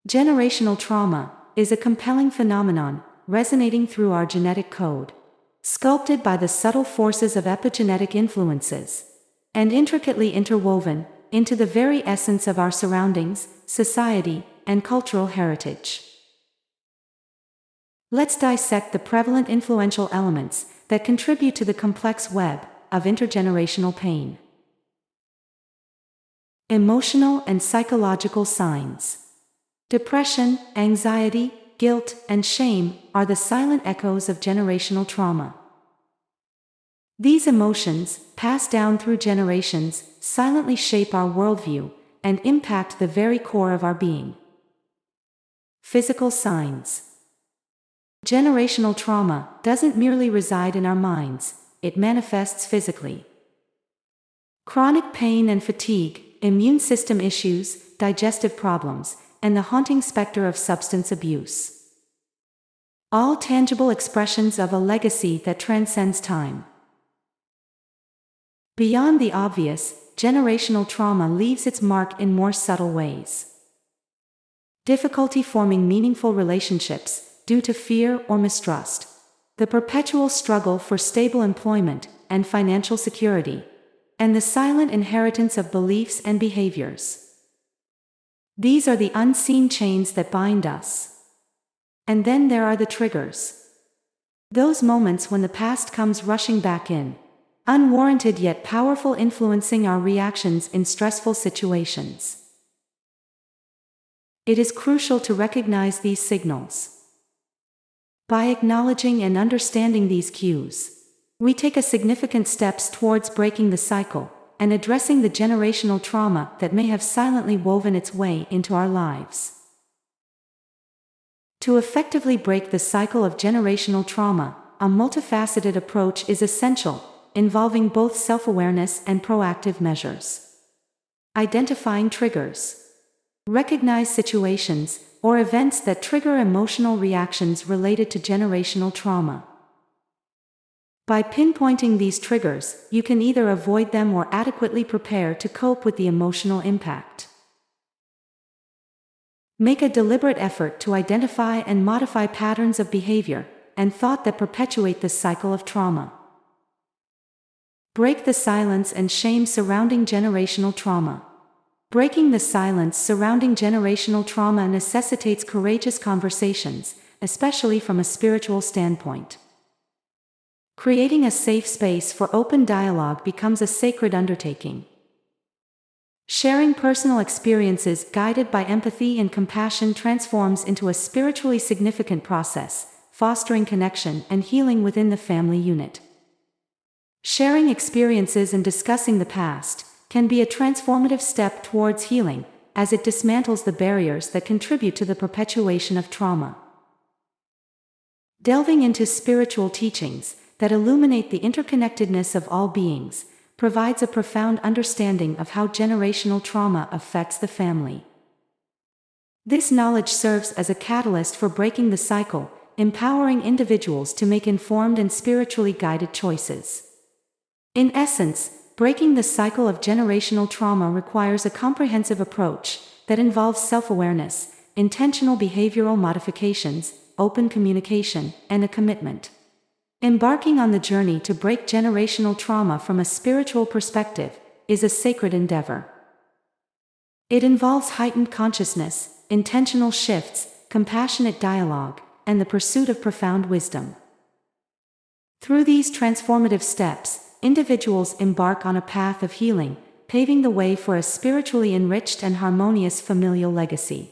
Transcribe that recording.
Generational trauma is a compelling phenomenon resonating through our genetic code, sculpted by the subtle forces of epigenetic influences, and intricately interwoven into the very essence of our surroundings, society, and cultural heritage. Let's dissect the prevalent influential elements that contribute to the complex web of intergenerational pain. Emotional and psychological signs. Depression, anxiety, guilt, and shame are the silent echoes of generational trauma. These emotions, passed down through generations, silently shape our worldview and impact the very core of our being. Physical signs. Generational trauma doesn't merely reside in our minds, it manifests physically. Chronic pain and fatigue, immune system issues, digestive problems, and the haunting spectre of substance abuse. All tangible expressions of a legacy that transcends time. Beyond the obvious, generational trauma leaves its mark in more subtle ways. Difficulty forming meaningful relationships due to fear or mistrust. The perpetual struggle for stable employment and financial security. And the silent inheritance of beliefs and behaviors. These are the unseen chains that bind us. And then there are the triggers. Those moments when the past comes rushing back in, unwarranted yet powerful, influencing our reactions in stressful situations. It is crucial to recognize these signals. By acknowledging and understanding these cues, we take a significant steps towards breaking the cycle and addressing the generational trauma that may have silently woven its way into our lives. To effectively break the cycle of generational trauma, a multifaceted approach is essential, involving both self-awareness and proactive measures. Identifying triggers. Recognize situations or events that trigger emotional reactions related to generational trauma. By pinpointing these triggers, you can either avoid them or adequately prepare to cope with the emotional impact. Make a deliberate effort to identify and modify patterns of behavior and thought that perpetuate this cycle of trauma. Break the silence and shame surrounding generational trauma. Breaking the silence surrounding generational trauma necessitates courageous conversations, especially from a spiritual standpoint. Creating a safe space for open dialogue becomes a sacred undertaking. Sharing personal experiences guided by empathy and compassion transforms into a spiritually significant process, fostering connection and healing within the family unit. Sharing experiences and discussing the past can be a transformative step towards healing, as it dismantles the barriers that contribute to the perpetuation of trauma. Delving into spiritual teachings that illuminate the interconnectedness of all beings, provides a profound understanding of how generational trauma affects the family. This knowledge serves as a catalyst for breaking the cycle, empowering individuals to make informed and spiritually guided choices. In essence, breaking the cycle of generational trauma requires a comprehensive approach that involves self-awareness, intentional behavioral modifications, open communication, and a commitment. Embarking on the journey to break generational trauma from a spiritual perspective is a sacred endeavor. It involves heightened consciousness, intentional shifts, compassionate dialogue, and the pursuit of profound wisdom. Through these transformative steps, individuals embark on a path of healing, paving the way for a spiritually enriched and harmonious familial legacy.